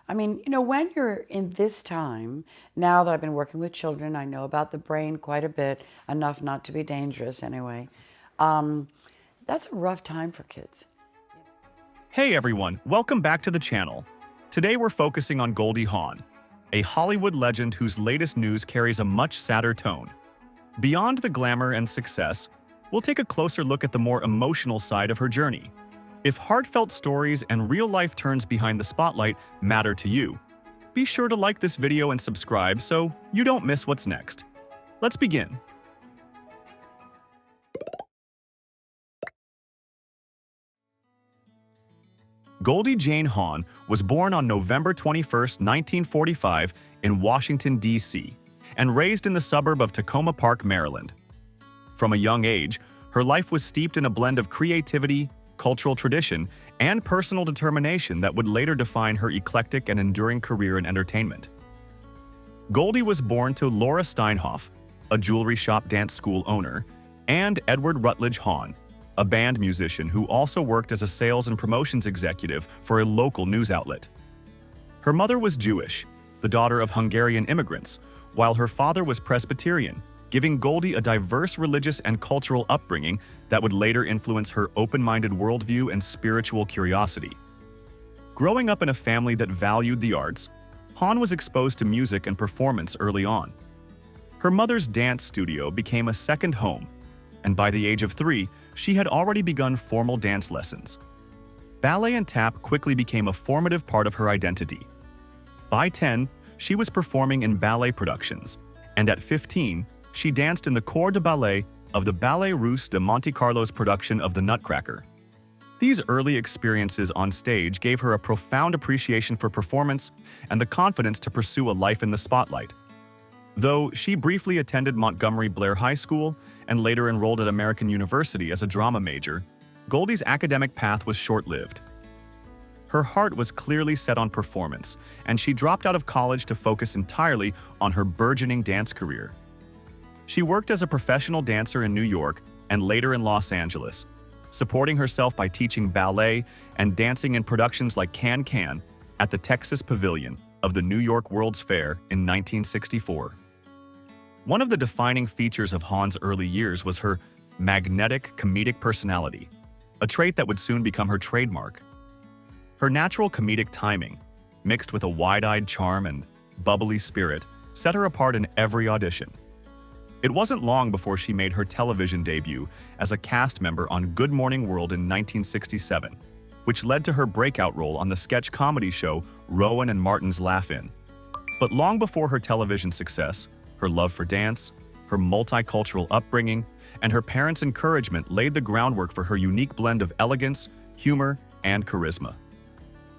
I mean, when you're in this time, now that I've been working with children, I know about the brain quite a bit, enough not to be dangerous anyway. Um, that's a rough time for kids. Hey everyone, welcome back to the channel. Today we're focusing on Goldie Hawn, a Hollywood legend whose latest news carries a much sadder tone. Beyond the glamour and success, we'll take a closer look at the more emotional side of her journey. If heartfelt stories and real-life turns behind the spotlight matter to you, be sure to like this video and subscribe so you don't miss what's next. Let's begin. Goldie Jane Hawn was born on November 21, 1945 in Washington, D.C., and raised in the suburb of Tacoma Park, Maryland. From a young age, her life was steeped in a blend of creativity, cultural tradition, and personal determination that would later define her eclectic and enduring career in entertainment. Goldie was born to Laura Steinhoff, a jewelry shop dance school owner, and Edward Rutledge Hawn, a band musician who also worked as a sales and promotions executive for a local news outlet. Her mother was Jewish, the daughter of Hungarian immigrants, while her father was Presbyterian, giving Goldie a diverse religious and cultural upbringing that would later influence her open-minded worldview and spiritual curiosity. Growing up in a family that valued the arts, Hawn was exposed to music and performance early on. Her mother's dance studio became a second home, and by the age of 3, she had already begun formal dance lessons. Ballet and tap quickly became a formative part of her identity. By 10, she was performing in ballet productions, and at 15, she danced in the corps de ballet of the Ballet Russe de Monte Carlo's production of The Nutcracker. These early experiences on stage gave her a profound appreciation for performance and the confidence to pursue a life in the spotlight. Though she briefly attended Montgomery Blair High School and later enrolled at American University as a drama major, Goldie's academic path was short-lived. Her heart was clearly set on performance, and she dropped out of college to focus entirely on her burgeoning dance career. She worked as a professional dancer in New York and later in Los Angeles, supporting herself by teaching ballet and dancing in productions like Can Can at the Texas Pavilion of the New York World's Fair in 1964. One of the defining features of Hawn's early years was her magnetic, comedic personality, a trait that would soon become her trademark. Her natural comedic timing, mixed with a wide-eyed charm and bubbly spirit, set her apart in every audition. It wasn't long before she made her television debut as a cast member on Good Morning World in 1967, which led to her breakout role on the sketch comedy show Rowan and Martin's Laugh-In. But long before her television success, her love for dance, her multicultural upbringing, and her parents' encouragement laid the groundwork for her unique blend of elegance, humor, and charisma.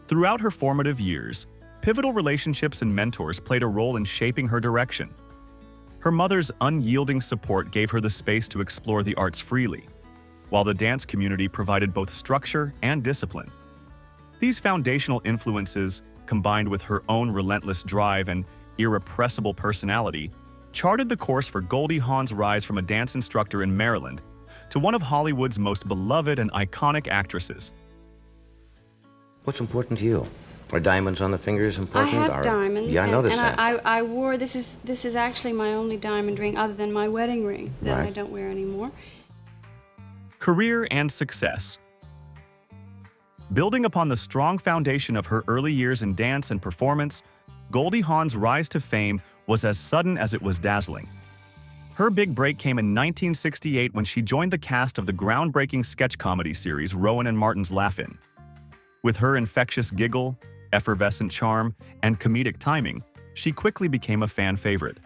Throughout her formative years, pivotal relationships and mentors played a role in shaping her direction. Her mother's unyielding support gave her the space to explore the arts freely, while the dance community provided both structure and discipline. These foundational influences, combined with her own relentless drive and irrepressible personality, charted the course for Goldie Hawn's rise from a dance instructor in Maryland to one of Hollywood's most beloved and iconic actresses. What's important to you? Are diamonds on the fingers important? I have diamonds. Yeah, I noticed and that. I wore, this is actually my only diamond ring other than my wedding ring that I don't wear anymore. Career and success. Building upon the strong foundation of her early years in dance and performance, Goldie Hawn's rise to fame was as sudden as it was dazzling. Her big break came in 1968 when she joined the cast of the groundbreaking sketch comedy series Rowan and Martin's Laugh-In. With her infectious giggle, effervescent charm, and comedic timing, she quickly became a fan favorite.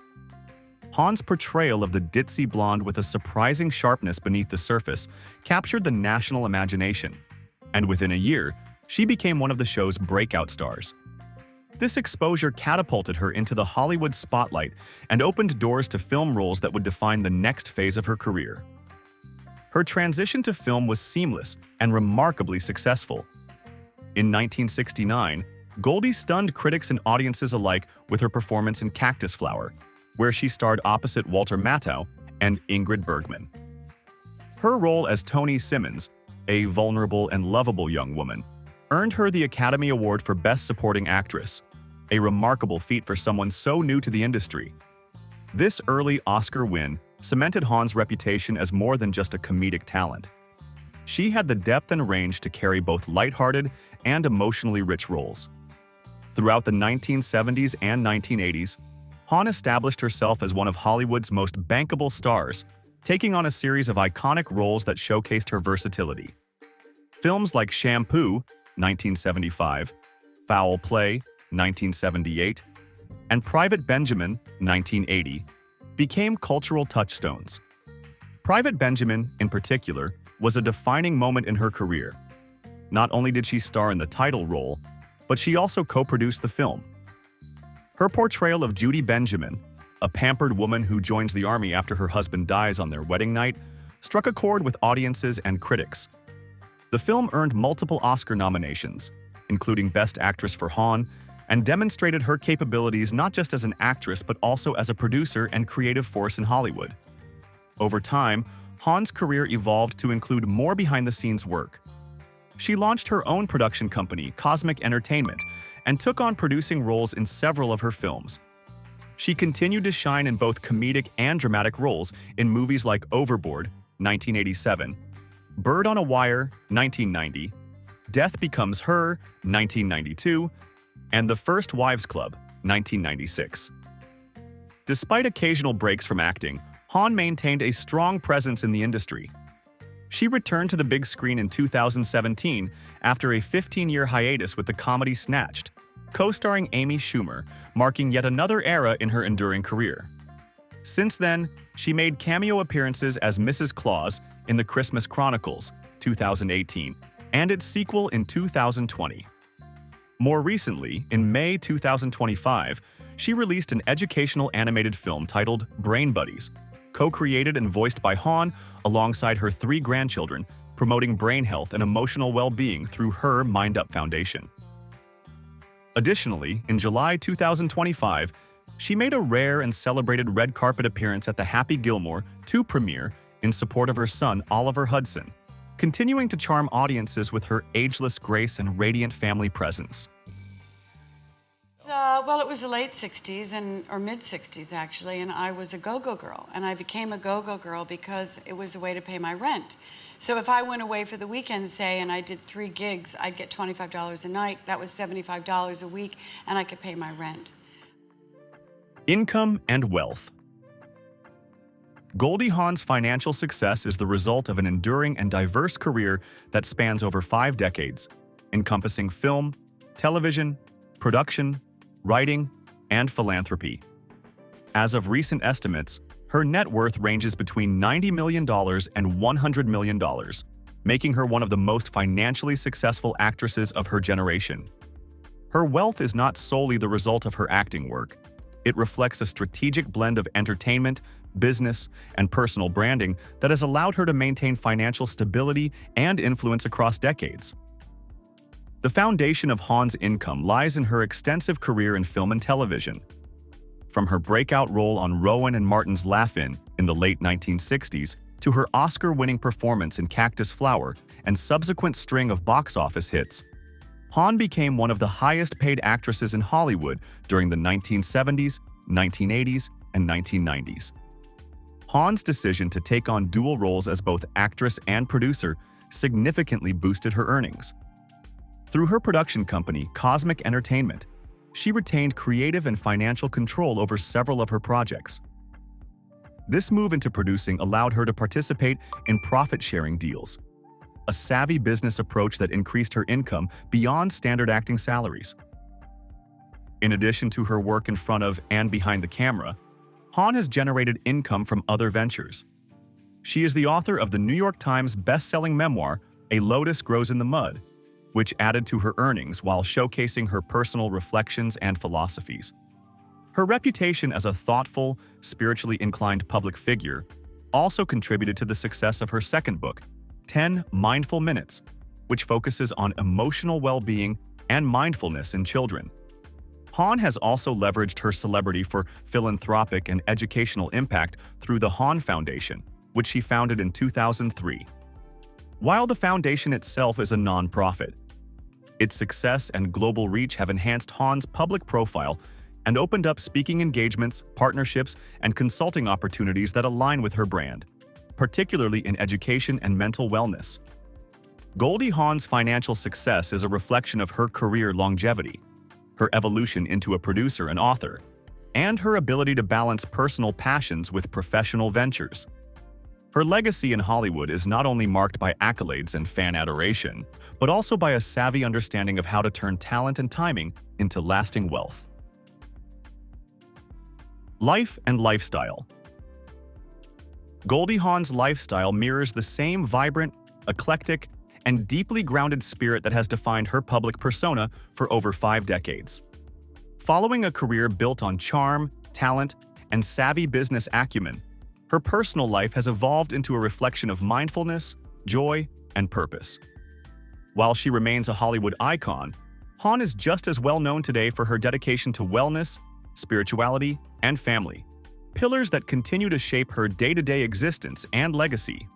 Hawn's portrayal of the ditzy blonde with a surprising sharpness beneath the surface captured the national imagination, and within a year, she became one of the show's breakout stars. This exposure catapulted her into the Hollywood spotlight and opened doors to film roles that would define the next phase of her career. Her transition to film was seamless and remarkably successful. In 1969, Goldie stunned critics and audiences alike with her performance in Cactus Flower, where she starred opposite Walter Matthau and Ingrid Bergman. Her role as Toni Simmons, a vulnerable and lovable young woman, earned her the Academy Award for Best Supporting Actress, a remarkable feat for someone so new to the industry. This early Oscar win cemented Hawn's reputation as more than just a comedic talent. She had the depth and range to carry both lighthearted and emotionally rich roles. Throughout the 1970s and 1980s, Hawn established herself as one of Hollywood's most bankable stars, taking on a series of iconic roles that showcased her versatility. Films like Shampoo, 1975, Foul Play, 1978, and Private Benjamin, 1980, became cultural touchstones. Private Benjamin, in particular, was a defining moment in her career. Not only did she star in the title role, but she also co-produced the film. Her portrayal of Judy Benjamin, a pampered woman who joins the army after her husband dies on their wedding night, struck a chord with audiences and critics. The film earned multiple Oscar nominations, including Best Actress for Hawn, and demonstrated her capabilities not just as an actress but also as a producer and creative force in Hollywood. Over time, Hawn's career evolved to include more behind-the-scenes work. She launched her own production company, Cosmic Entertainment, and took on producing roles in several of her films. She continued to shine in both comedic and dramatic roles in movies like Overboard, 1987, Bird on a Wire, 1990, Death Becomes Her, 1992, and The First Wives Club, 1996. Despite occasional breaks from acting, Hawn maintained a strong presence in the industry. She returned to the big screen in 2017 after a 15-year hiatus with the comedy Snatched, co-starring Amy Schumer, marking yet another era in her enduring career. Since then, she made cameo appearances as Mrs. Claus in The Christmas Chronicles, 2018, and its sequel in 2020. More recently, in May 2025, she released an educational animated film titled Brain Buddies, co-created and voiced by Hawn alongside her 3 grandchildren, promoting brain health and emotional well-being through her Mind Up Foundation. Additionally, in July 2025, she made a rare and celebrated red carpet appearance at the Happy Gilmore 2 premiere in support of her son Oliver Hudson, continuing to charm audiences with her ageless grace and radiant family presence. Well, it was the late 60s, or mid-60s actually, and I was a go-go girl. And I became a go-go girl because it was a way to pay my rent. So if I went away for the weekend, say, and I did 3 gigs, I'd get $25 a night. That was $75 a week, and I could pay my rent. Income and wealth. Goldie Hawn's financial success is the result of an enduring and diverse career that spans over 5 decades, encompassing film, television, production, writing, and philanthropy. As of recent estimates, her net worth ranges between $90 million and $100 million, making her one of the most financially successful actresses of her generation. Her wealth is not solely the result of her acting work. It reflects a strategic blend of entertainment, business, and personal branding that has allowed her to maintain financial stability and influence across decades. The foundation of Hawn's income lies in her extensive career in film and television. From her breakout role on Rowan and Martin's Laugh-In in the late 1960s to her Oscar-winning performance in Cactus Flower and subsequent string of box office hits, Hawn became one of the highest-paid actresses in Hollywood during the 1970s, 1980s, and 1990s. Hawn's decision to take on dual roles as both actress and producer significantly boosted her earnings. Through her production company, Cosmic Entertainment, she retained creative and financial control over several of her projects. This move into producing allowed her to participate in profit-sharing deals, a savvy business approach that increased her income beyond standard acting salaries. In addition to her work in front of and behind the camera, Hawn has generated income from other ventures. She is the author of the New York Times best-selling memoir, A Lotus Grows in the Mud, which added to her earnings while showcasing her personal reflections and philosophies. Her reputation as a thoughtful, spiritually inclined public figure also contributed to the success of her second book, 10 Mindful Minutes, which focuses on emotional well-being and mindfulness in children. Hawn has also leveraged her celebrity for philanthropic and educational impact through the Hawn Foundation, which she founded in 2003. While the foundation itself is a nonprofit, Its success and global reach have enhanced Hawn's public profile and opened up speaking engagements, partnerships, and consulting opportunities that align with her brand, particularly in education and mental wellness. Goldie Hawn's financial success is a reflection of her career longevity, her evolution into a producer and author, and her ability to balance personal passions with professional ventures. Her legacy in Hollywood is not only marked by accolades and fan adoration, but also by a savvy understanding of how to turn talent and timing into lasting wealth. Life and lifestyle. Goldie Hawn's lifestyle mirrors the same vibrant, eclectic, and deeply grounded spirit that has defined her public persona for over 5 decades. Following a career built on charm, talent, and savvy business acumen, her personal life has evolved into a reflection of mindfulness, joy, and purpose. While she remains a Hollywood icon, Hawn is just as well known today for her dedication to wellness, spirituality, and family, pillars that continue to shape her day-to-day existence and legacy.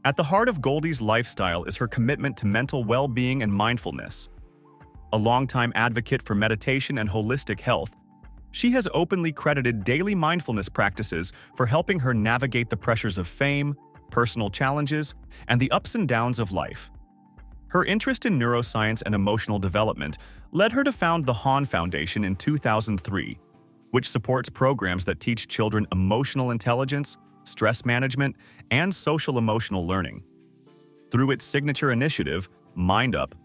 At the heart of Goldie's lifestyle is her commitment to mental well-being and mindfulness. A longtime advocate for meditation and holistic health, she has openly credited daily mindfulness practices for helping her navigate the pressures of fame, personal challenges, and the ups and downs of life. Her interest in neuroscience and emotional development led her to found the Hawn Foundation in 2003, which supports programs that teach children emotional intelligence, stress management, and social-emotional learning. Through its signature initiative, Mind Up,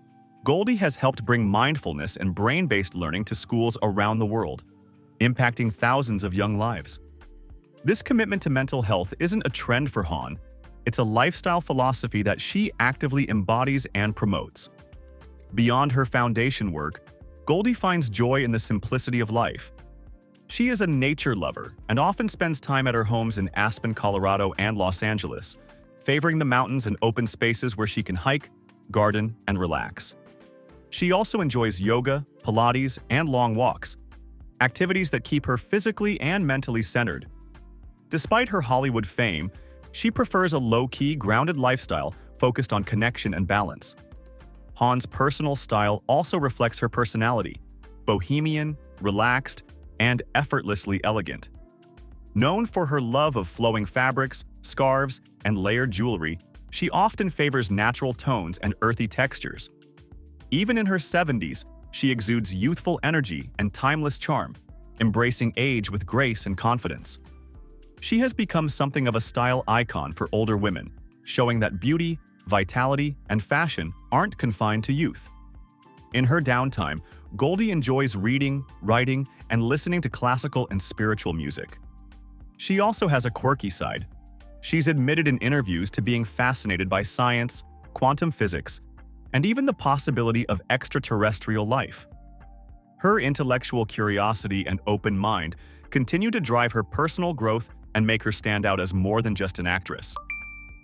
Goldie has helped bring mindfulness and brain-based learning to schools around the world, impacting thousands of young lives. This commitment to mental health isn't a trend for Hawn, it's a lifestyle philosophy that she actively embodies and promotes. Beyond her foundation work, Goldie finds joy in the simplicity of life. She is a nature lover and often spends time at her homes in Aspen, Colorado and Los Angeles, favoring the mountains and open spaces where she can hike, garden, and relax. She also enjoys yoga, Pilates, and long walks, activities that keep her physically and mentally centered. Despite her Hollywood fame, she prefers a low-key, grounded lifestyle focused on connection and balance. Hawn's personal style also reflects her personality, bohemian, relaxed, and effortlessly elegant. Known for her love of flowing fabrics, scarves, and layered jewelry, she often favors natural tones and earthy textures. Even in her 70s, she exudes youthful energy and timeless charm, embracing age with grace and confidence. She has become something of a style icon for older women, showing that beauty, vitality, and fashion aren't confined to youth. In her downtime, Goldie enjoys reading, writing, and listening to classical and spiritual music. She also has a quirky side. She's admitted in interviews to being fascinated by science, quantum physics, and even the possibility of extraterrestrial life. Her intellectual curiosity and open mind continue to drive her personal growth and make her stand out as more than just an actress.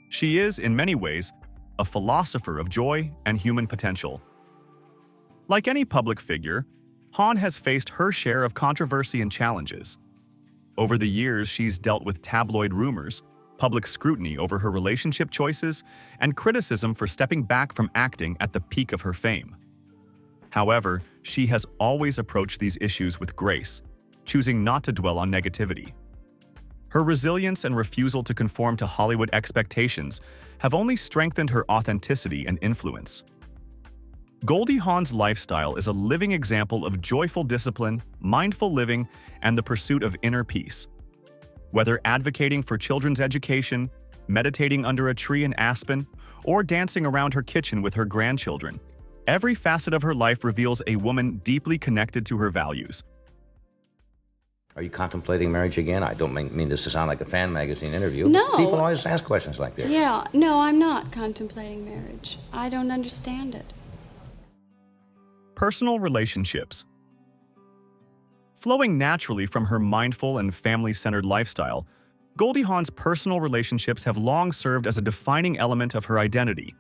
She is, in many ways, a philosopher of joy and human potential. Like any public figure, Hawn has faced her share of controversy and challenges. Over the years, she's dealt with tabloid rumors, public scrutiny over her relationship choices, and criticism for stepping back from acting at the peak of her fame. However, she has always approached these issues with grace, choosing not to dwell on negativity. Her resilience and refusal to conform to Hollywood expectations have only strengthened her authenticity and influence. Goldie Hawn's lifestyle is a living example of joyful discipline, mindful living, and the pursuit of inner peace. Whether advocating for children's education, meditating under a tree in Aspen, or dancing around her kitchen with her grandchildren, every facet of her life reveals a woman deeply connected to her values. Are you contemplating marriage again? I don't mean this to sound like a fan magazine interview. No. People always ask questions like this. Yeah, no, I'm not contemplating marriage. I don't understand it. Personal relationships. Flowing naturally from her mindful and family-centered lifestyle, Goldie Hawn's personal relationships have long served as a defining element of her identity,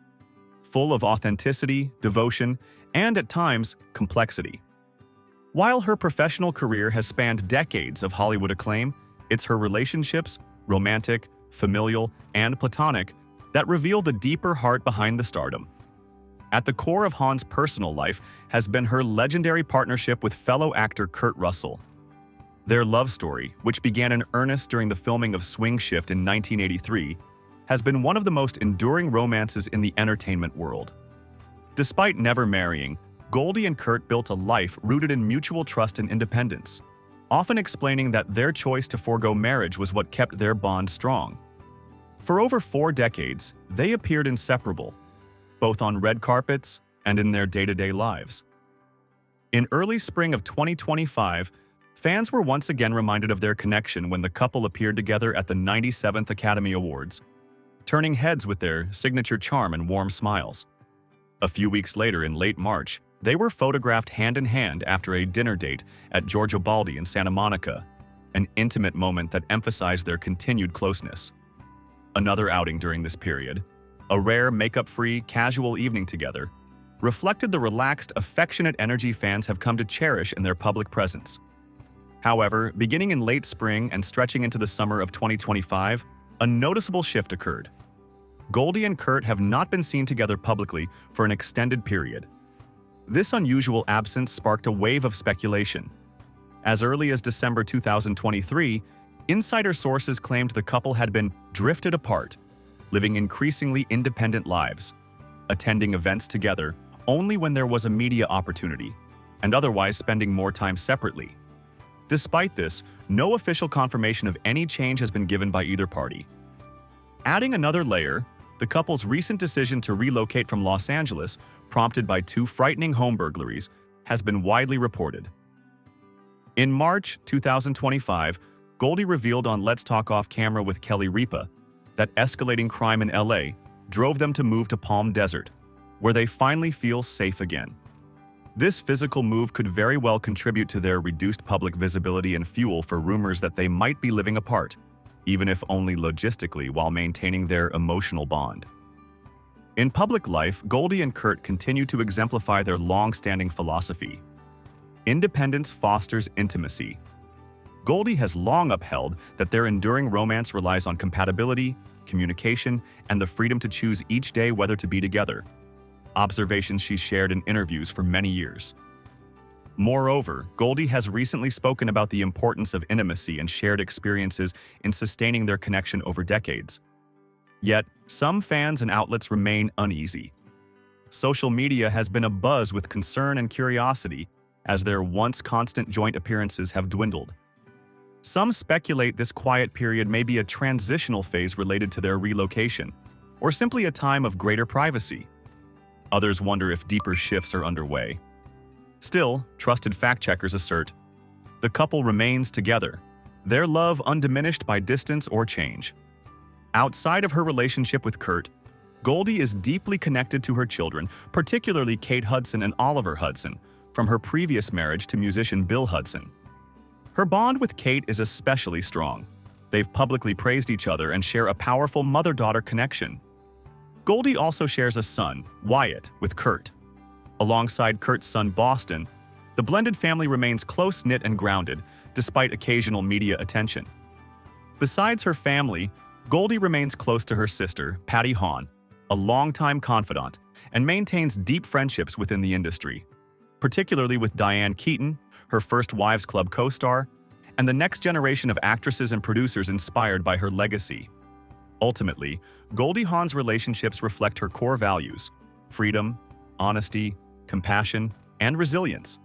full of authenticity, devotion, and at times, complexity. While her professional career has spanned decades of Hollywood acclaim, it's her relationships, romantic, familial, and platonic, that reveal the deeper heart behind the stardom. At the core of Hawn's personal life has been her legendary partnership with fellow actor Kurt Russell. Their love story, which began in earnest during the filming of Swing Shift in 1983, has been one of the most enduring romances in the entertainment world. Despite never marrying, Goldie and Kurt built a life rooted in mutual trust and independence, often explaining that their choice to forego marriage was what kept their bond strong. For over 4 decades, they appeared inseparable, both on red carpets and in their day-to-day lives. In early spring of 2025, fans were once again reminded of their connection when the couple appeared together at the 97th Academy Awards, turning heads with their signature charm and warm smiles. A few weeks later, in late March, they were photographed hand-in-hand after a dinner date at Giorgio Baldi in Santa Monica, an intimate moment that emphasized their continued closeness. Another outing during this period, a rare makeup-free, casual evening together, reflected the relaxed, affectionate energy fans have come to cherish in their public presence. However, beginning in late spring and stretching into the summer of 2025, a noticeable shift occurred. Goldie and Kurt have not been seen together publicly for an extended period. This unusual absence sparked a wave of speculation. As early as December 2023, insider sources claimed the couple had been drifted apart, living increasingly independent lives, attending events together only when there was a media opportunity, and otherwise spending more time separately. Despite this, no official confirmation of any change has been given by either party. Adding another layer, the couple's recent decision to relocate from Los Angeles, prompted by 2 frightening home burglaries, has been widely reported. In March 2025, Goldie revealed on Let's Talk Off Camera with Kelly Ripa that escalating crime in LA drove them to move to Palm Desert, where they finally feel safe again. This physical move could very well contribute to their reduced public visibility and fuel for rumors that they might be living apart, even if only logistically, while maintaining their emotional bond. In public life, Goldie and Kurt continue to exemplify their long-standing philosophy. Independence fosters intimacy. Goldie has long upheld that their enduring romance relies on compatibility, communication, and the freedom to choose each day whether to be together, observations she shared in interviews for many years. Moreover, Goldie has recently spoken about the importance of intimacy and shared experiences in sustaining their connection over decades. Yet, some fans and outlets remain uneasy. Social media has been abuzz with concern and curiosity as their once constant joint appearances have dwindled. Some speculate this quiet period may be a transitional phase related to their relocation, or simply a time of greater privacy. Others wonder if deeper shifts are underway. Still, trusted fact-checkers assert, the couple remains together, their love undiminished by distance or change. Outside of her relationship with Kurt, Goldie is deeply connected to her children, particularly Kate Hudson and Oliver Hudson, from her previous marriage to musician Bill Hudson. Her bond with Kate is especially strong. They've publicly praised each other and share a powerful mother-daughter connection. Goldie also shares a son, Wyatt, with Kurt. Alongside Kurt's son, Boston, the blended family remains close-knit and grounded, despite occasional media attention. Besides her family, Goldie remains close to her sister, Patty Hawn, a longtime confidant, and maintains deep friendships within the industry, particularly with Diane Keaton, her First Wives Club co-star, and the next generation of actresses and producers inspired by her legacy. Ultimately, Goldie Hawn's relationships reflect her core values: freedom, honesty, compassion, and resilience.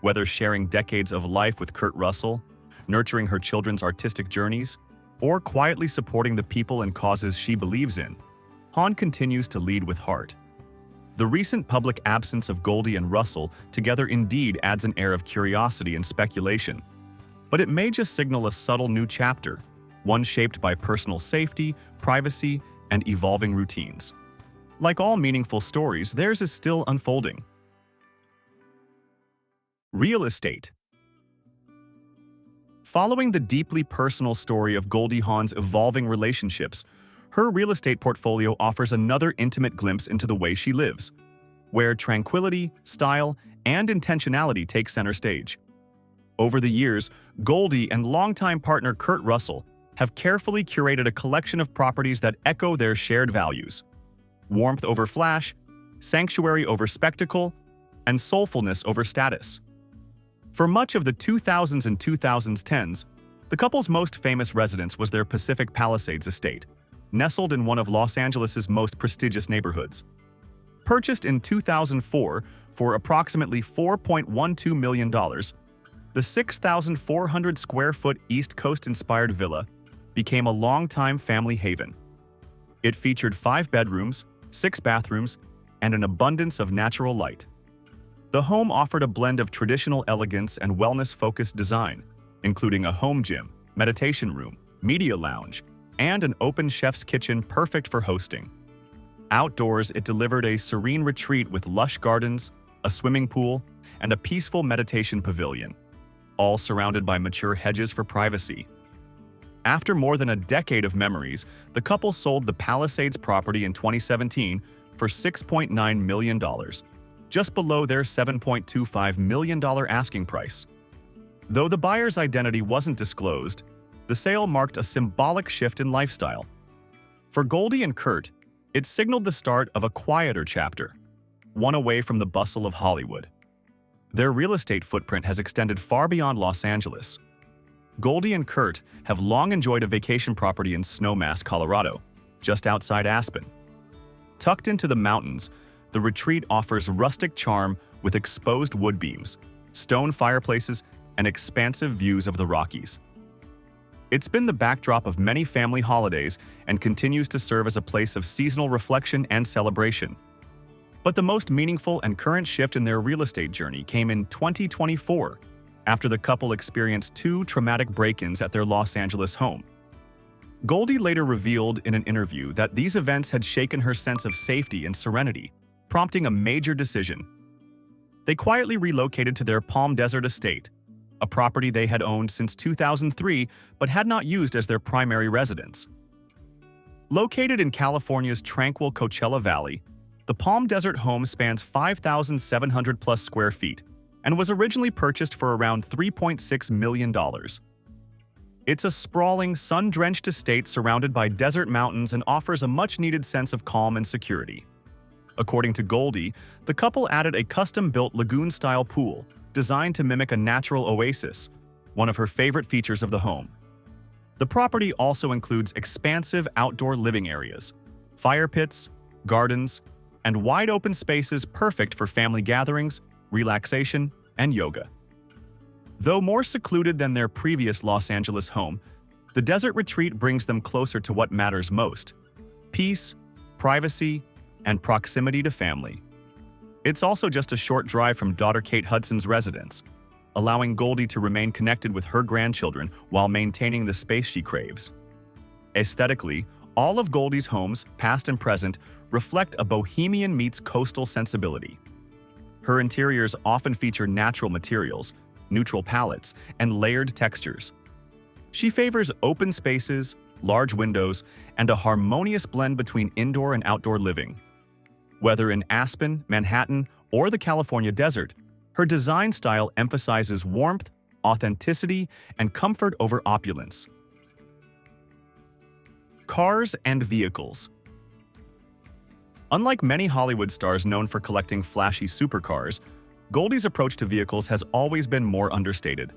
Whether sharing decades of life with Kurt Russell, nurturing her children's artistic journeys, or quietly supporting the people and causes she believes in, Hawn continues to lead with heart. The recent public absence of Goldie and Russell together indeed adds an air of curiosity and speculation, but it may just signal a subtle new chapter, one shaped by personal safety, privacy, and evolving routines. Like all meaningful stories, theirs is still unfolding. Real estate. Following the deeply personal story of Goldie Hawn's evolving relationships, her real estate portfolio offers another intimate glimpse into the way she lives, where tranquility, style, and intentionality take center stage. Over the years, Goldie and longtime partner Kurt Russell have carefully curated a collection of properties that echo their shared values: warmth over flash, sanctuary over spectacle, and soulfulness over status. For much of the 2000s and 2010s, the couple's most famous residence was their Pacific Palisades estate, nestled in one of Los Angeles' most prestigious neighborhoods. Purchased in 2004 for approximately $4.12 million, the 6,400-square-foot East Coast-inspired villa became a longtime family haven. It featured 5 bedrooms, 6 bathrooms, and an abundance of natural light. The home offered a blend of traditional elegance and wellness-focused design, including a home gym, meditation room, media lounge, and an open chef's kitchen perfect for hosting. Outdoors, it delivered a serene retreat with lush gardens, a swimming pool, and a peaceful meditation pavilion, all surrounded by mature hedges for privacy. After more than a decade of memories, the couple sold the Palisades property in 2017 for $6.9 million, just below their $7.25 million asking price. Though the buyer's identity wasn't disclosed, the sale marked a symbolic shift in lifestyle. For Goldie and Kurt, it signaled the start of a quieter chapter, one away from the bustle of Hollywood. Their real estate footprint has extended far beyond Los Angeles. Goldie and Kurt have long enjoyed a vacation property in Snowmass, Colorado, just outside Aspen. Tucked into the mountains, the retreat offers rustic charm with exposed wood beams, stone fireplaces, and expansive views of the Rockies. It's been the backdrop of many family holidays and continues to serve as a place of seasonal reflection and celebration. But the most meaningful and current shift in their real estate journey came in 2024, after the couple experienced 2 traumatic break-ins at their Los Angeles home. Goldie later revealed in an interview that these events had shaken her sense of safety and serenity, prompting a major decision. They quietly relocated to their Palm Desert estate, a property they had owned since 2003 but had not used as their primary residence. Located in California's tranquil Coachella Valley, the Palm Desert home spans 5,700-plus square feet and was originally purchased for around $3.6 million. It's a sprawling, sun-drenched estate surrounded by desert mountains and offers a much-needed sense of calm and security. According to Goldie, the couple added a custom-built lagoon-style pool designed to mimic a natural oasis, one of her favorite features of the home. The property also includes expansive outdoor living areas, fire pits, gardens, and wide-open spaces perfect for family gatherings, relaxation, and yoga. Though more secluded than their previous Los Angeles home, the desert retreat brings them closer to what matters most: peace, privacy, and proximity to family. It's also just a short drive from daughter Kate Hudson's residence, allowing Goldie to remain connected with her grandchildren while maintaining the space she craves. Aesthetically, all of Goldie's homes, past and present, reflect a bohemian meets coastal sensibility. Her interiors often feature natural materials, neutral palettes, and layered textures. She favors open spaces, large windows, and a harmonious blend between indoor and outdoor living. Whether in Aspen, Manhattan, or the California desert, her design style emphasizes warmth, authenticity, and comfort over opulence. Cars and vehicles. Unlike many Hollywood stars known for collecting flashy supercars, Goldie's approach to vehicles has always been more understated,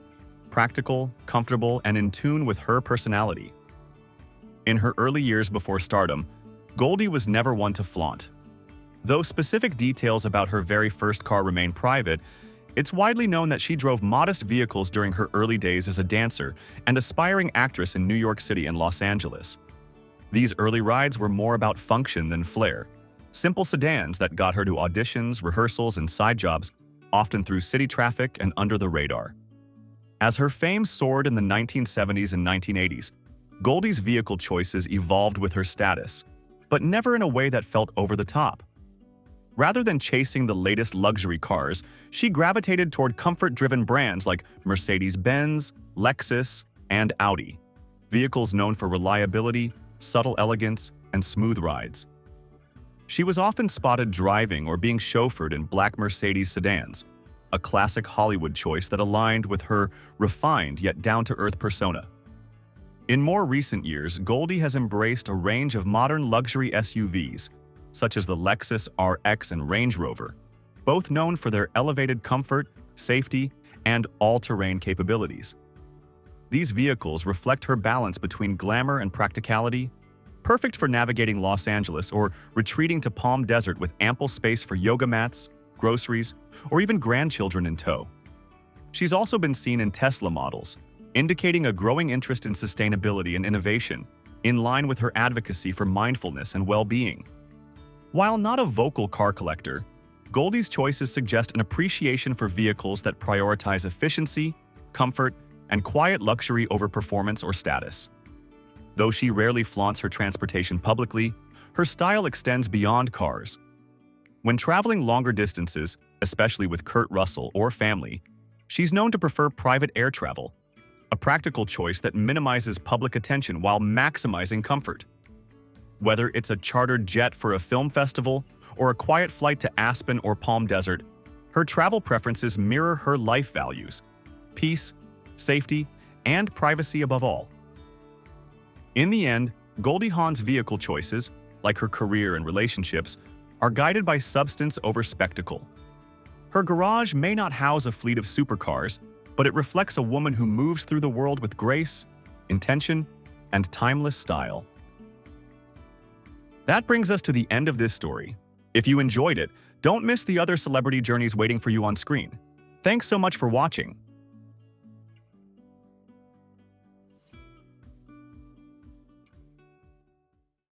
practical, comfortable, and in tune with her personality. In her early years before stardom, Goldie was never one to flaunt. Though specific details about her very first car remain private, it's widely known that she drove modest vehicles during her early days as a dancer and aspiring actress in New York City and Los Angeles. These early rides were more about function than flair, simple sedans that got her to auditions, rehearsals, and side jobs, often through city traffic and under the radar. As her fame soared in the 1970s and 1980s, Goldie's vehicle choices evolved with her status, but never in a way that felt over the top. Rather than chasing the latest luxury cars, she gravitated toward comfort-driven brands like Mercedes-Benz, Lexus, and Audi, vehicles known for reliability, subtle elegance, and smooth rides. She was often spotted driving or being chauffeured in black Mercedes sedans, a classic Hollywood choice that aligned with her refined yet down-to-earth persona. In more recent years, Goldie has embraced a range of modern luxury SUVs, such as the Lexus RX and Range Rover, both known for their elevated comfort, safety, and all-terrain capabilities. These vehicles reflect her balance between glamour and practicality, perfect for navigating Los Angeles or retreating to Palm Desert with ample space for yoga mats, groceries, or even grandchildren in tow. She's also been seen in Tesla models, indicating a growing interest in sustainability and innovation, in line with her advocacy for mindfulness and well-being. While not a vocal car collector, Goldie's choices suggest an appreciation for vehicles that prioritize efficiency, comfort, and quiet luxury over performance or status. Though she rarely flaunts her transportation publicly, her style extends beyond cars. When traveling longer distances, especially with Kurt Russell or family, she's known to prefer private air travel, a practical choice that minimizes public attention while maximizing comfort. Whether it's a chartered jet for a film festival or a quiet flight to Aspen or Palm Desert, her travel preferences mirror her life values: peace, safety, and privacy above all. In the end, Goldie Hawn's vehicle choices, like her career and relationships, are guided by substance over spectacle. Her garage may not house a fleet of supercars, but it reflects a woman who moves through the world with grace, intention, and timeless style. That brings us to the end of this story. If you enjoyed it, don't miss the other celebrity journeys waiting for you on screen. Thanks so much for watching.